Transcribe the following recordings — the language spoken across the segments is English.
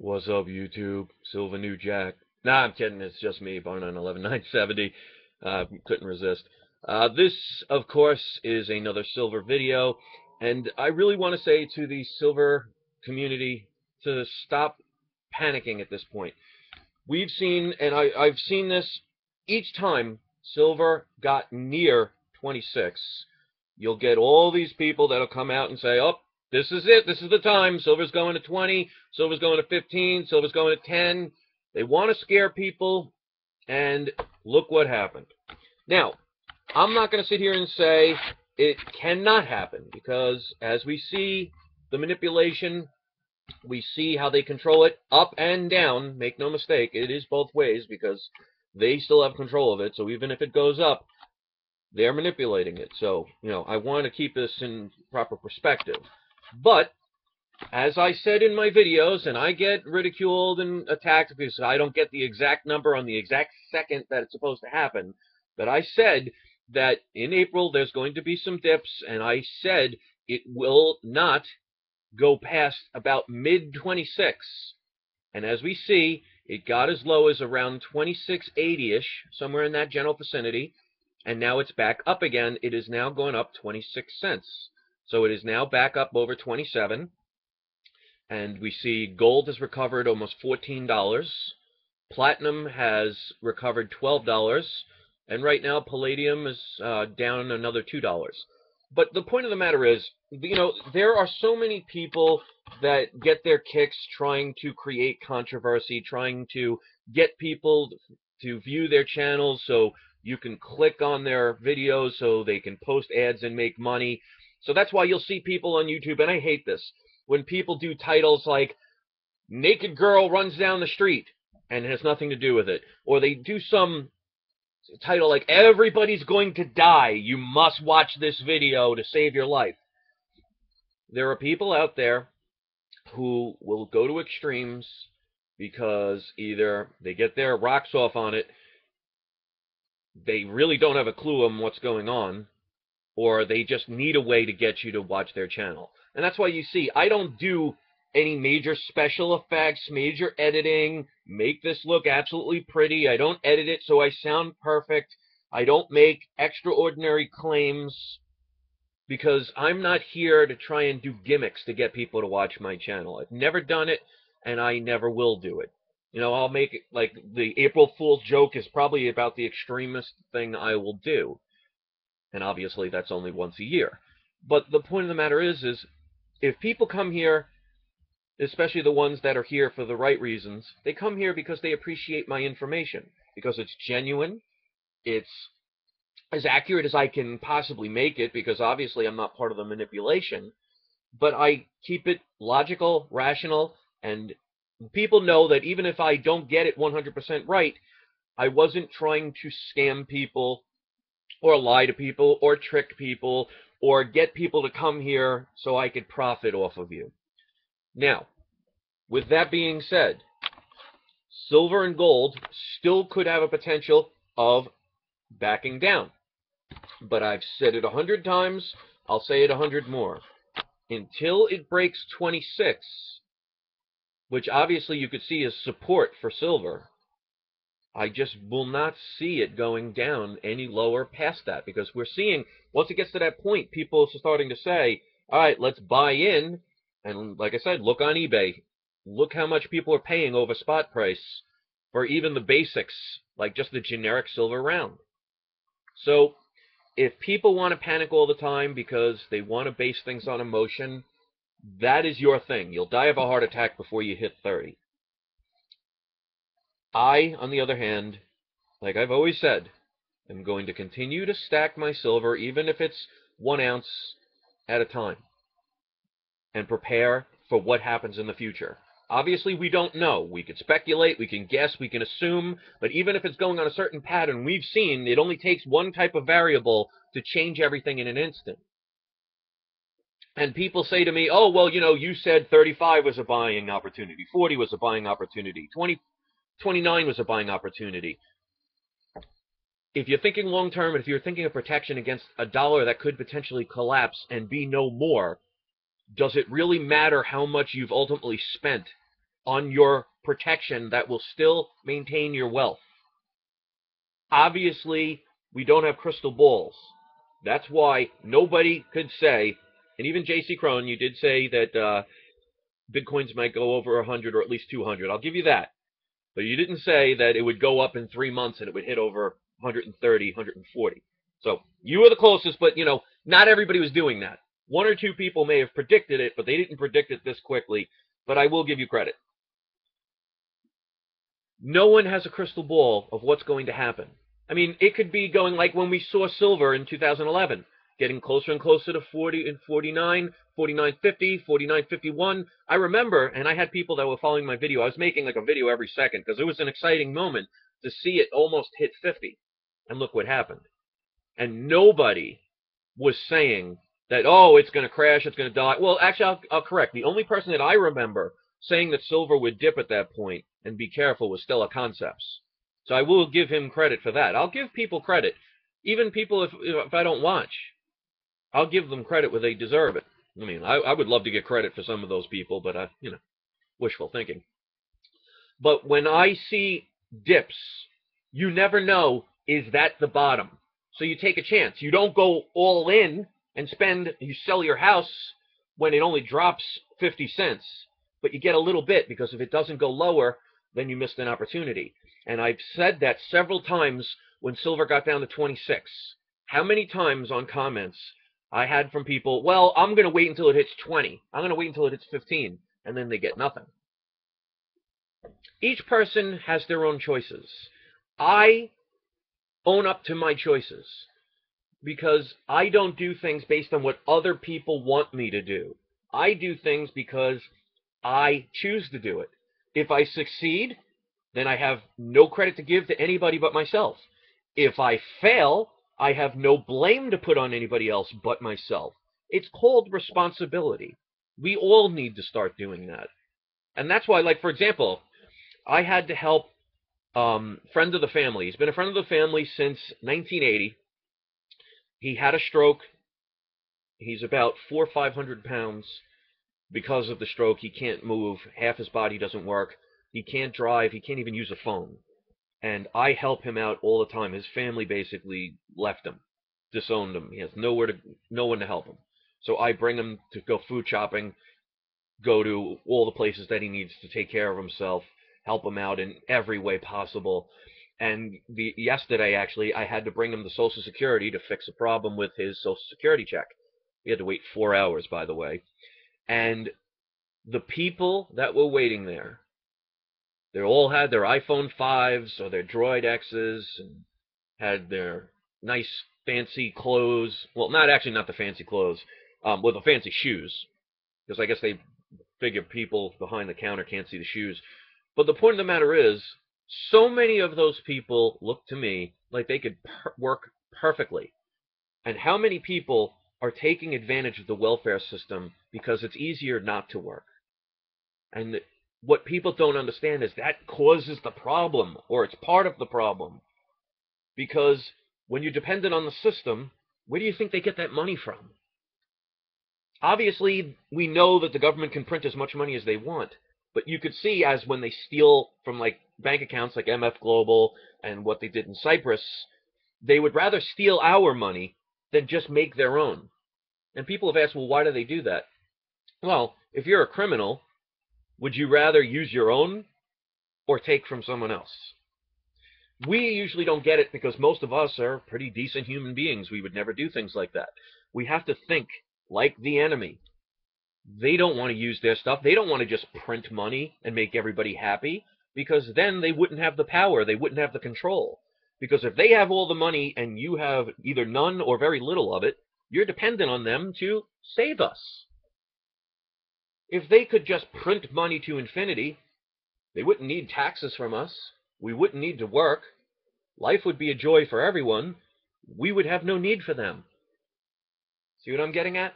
What's up, YouTube? Silver New Jack. Nah, I'm kidding. It's just me, Barn on 11970. Couldn't resist. This, of course, is another silver video, and I really want to say to the silver community to stop panicking at this point. We've seen, and I've seen this each time silver got near 26. You'll get all these people that'll come out and say, oh, this is it. This is the time. Silver's going to 20. Silver's going to 15. Silver's going to 10. They want to scare people, and look what happened. Now, I'm not going to sit here and say it cannot happen, because as we see the manipulation, we see how they control it up and down. Make no mistake, it is both ways, because they still have control of it. So even if it goes up, they're manipulating it. So, I want to keep this in proper perspective. But, as I said in my videos, and I get ridiculed and attacked because I don't get the exact number on the exact second that it's supposed to happen, but I said that in April there's going to be some dips, and I said it will not go past about mid-26. And as we see, it got as low as around 26.80-ish, somewhere in that general vicinity, and now it's back up again. It is now going up 26 cents. So it is now back up over 27, and we see gold has recovered almost $14. Platinum has recovered $12, and right now palladium is down another $2. But the point of the matter is, there are so many people that get their kicks trying to create controversy, trying to get people to view their channels so you can click on their videos so they can post ads and make money. So that's why you'll see people on YouTube, and I hate this, when people do titles like, naked girl runs down the street, and it has nothing to do with it. Or they do some title like, everybody's going to die, you must watch this video to save your life. There are people out there who will go to extremes because either they get their rocks off on it, they really don't have a clue on what's going on, or they just need a way to get you to watch their channel. And that's why you see, I don't do any major special effects, major editing, make this look absolutely pretty. I don't edit it so I sound perfect. I don't make extraordinary claims, because I'm not here to try and do gimmicks to get people to watch my channel. I've never done it, and I never will do it. I'll make it like the April Fool's joke is probably about the extremist thing I will do. And obviously that's only once a year. But the point of the matter is if people come here, especially the ones that are here for the right reasons, they come here because they appreciate my information, because it's genuine, it's as accurate as I can possibly make it, because obviously I'm not part of the manipulation, but I keep it logical, rational, and people know that even if I don't get it 100% right, I wasn't trying to scam people or lie to people or trick people or get people to come here so I could profit off of you. Now, with that being said, silver and gold still could have a potential of backing down. But I've said it 100 times, I'll say it 100 more. Until it breaks 26, which obviously you could see as support for silver, I just will not see it going down any lower past that, because we're seeing, once it gets to that point, people are starting to say, all right, let's buy in. And like I said, look on eBay. Look how much people are paying over spot price for even the basics, like just the generic silver round. So if people want to panic all the time because they want to base things on emotion, that is your thing. You'll die of a heart attack before you hit 30. I, on the other hand, like I've always said, am going to continue to stack my silver, even if it's 1 ounce at a time, and prepare for what happens in the future. Obviously, we don't know. We could speculate, we can guess, we can assume, but even if it's going on a certain pattern, we've seen it only takes one type of variable to change everything in an instant. And people say to me, oh, well, you said 35 was a buying opportunity, 40 was a buying opportunity, 29 was a buying opportunity. If you're thinking long-term, if you're thinking of protection against a dollar that could potentially collapse and be no more, does it really matter how much you've ultimately spent on your protection that will still maintain your wealth. Obviously, we don't have crystal balls. That's why nobody could say, and even J.C. Crone, you did say that Bitcoins might go over 100 or at least 200. I'll give you that. But you didn't say that it would go up in 3 months and it would hit over 130, 140. So you were the closest, but, not everybody was doing that. One or two people may have predicted it, but they didn't predict it this quickly. But I will give you credit. No one has a crystal ball of what's going to happen. I mean, it could be going like when we saw silver in 2011, getting closer and closer to 40 and 49, 49.50, 49.51. I remember, and I had people that were following my video. I was making like a video every second because it was an exciting moment to see it almost hit 50. And look what happened. And nobody was saying that, oh, it's going to crash, it's going to die. Well, actually, I'll correct. The only person that I remember saying that silver would dip at that point and be careful was Stella Concepts. So I will give him credit for that. I'll give people credit. Even people if I don't watch, I'll give them credit where they deserve it. I mean, I would love to get credit for some of those people, but, wishful thinking. But when I see dips, you never know, is that the bottom? So you take a chance. You don't go all in and you sell your house when it only drops 50 cents. But you get a little bit, because if it doesn't go lower, then you missed an opportunity. And I've said that several times when silver got down to 26. How many times on comments I had from people, well, I'm going to wait until it hits 20. I'm going to wait until it hits 15. And then they get nothing. Each person has their own choices. I own up to my choices because I don't do things based on what other people want me to do. I do things because I choose to do it. If I succeed, then I have no credit to give to anybody but myself. If I fail, I have no blame to put on anybody else but myself. It's called responsibility. We all need to start doing that. And that's why, like, for example, I had to help friend of the family. He's been a friend of the family since 1980. He had a stroke. He's about 400 or 500 pounds. Because of the stroke, he can't move. Half his body doesn't work. He can't drive. He can't even use a phone. And I help him out all the time. His family basically left him, disowned him. He has no one to help him. So I bring him to go food shopping, go to all the places that he needs to take care of himself, help him out in every way possible. And yesterday, actually, I had to bring him to Social Security to fix a problem with his Social Security check. He had to wait 4 hours, by the way. And the people that were waiting there, they all had their iPhone 5s or their Droid X's and had their nice fancy clothes. Well, not the fancy clothes, with the fancy shoes. Because I guess they figure people behind the counter can't see the shoes. But the point of the matter is, so many of those people look to me like they could work perfectly. And how many people are taking advantage of the welfare system because it's easier not to work? And what people don't understand is that causes the problem, or it's part of the problem. Because when you're dependent on the system, where do you think they get that money from? Obviously, we know that the government can print as much money as they want. But you could see as when they steal from like bank accounts like MF Global and what they did in Cyprus, they would rather steal our money than just make their own. And people have asked, well, why do they do that? Well, if you're a criminal, would you rather use your own or take from someone else? We usually don't get it because most of us are pretty decent human beings. We would never do things like that. We have to think like the enemy. They don't want to use their stuff. They don't want to just print money and make everybody happy, because then they wouldn't have the power. They wouldn't have the control. Because if they have all the money and you have either none or very little of it, you're dependent on them to save us. If they could just print money to infinity, they wouldn't need taxes from us. We wouldn't need to work. Life would be a joy for everyone. We would have no need for them. See what I'm getting at?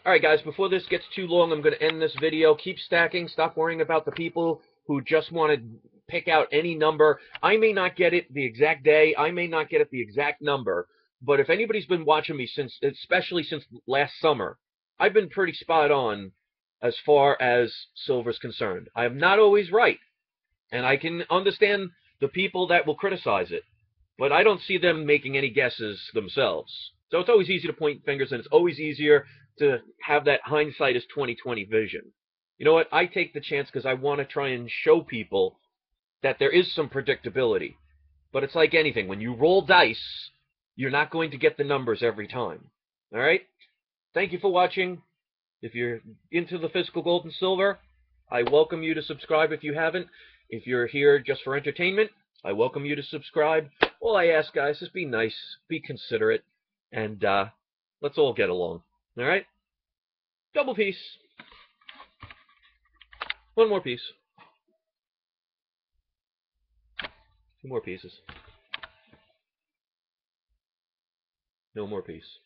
All right, guys, before this gets too long, I'm going to end this video. Keep stacking. Stop worrying about the people who just want to pick out any number. I may not get it the exact day. I may not get it the exact number. But if anybody's been watching me especially since last summer, I've been pretty spot on as far as silver's concerned. I am not always right, and I can understand the people that will criticize it, but I don't see them making any guesses themselves. So it's always easy to point fingers, and it's always easier to have that hindsight is 20/20 vision. You know what? I take the chance because I want to try and show people that there is some predictability. But it's like anything. When you roll dice, you're not going to get the numbers every time. All right? Thank you for watching. If you're into the physical gold and silver, I welcome you to subscribe if you haven't. If you're here just for entertainment, I welcome you to subscribe. All I ask, guys, is be nice, be considerate, and let's all get along. All right? Double piece. One more piece. Two more pieces. No more piece.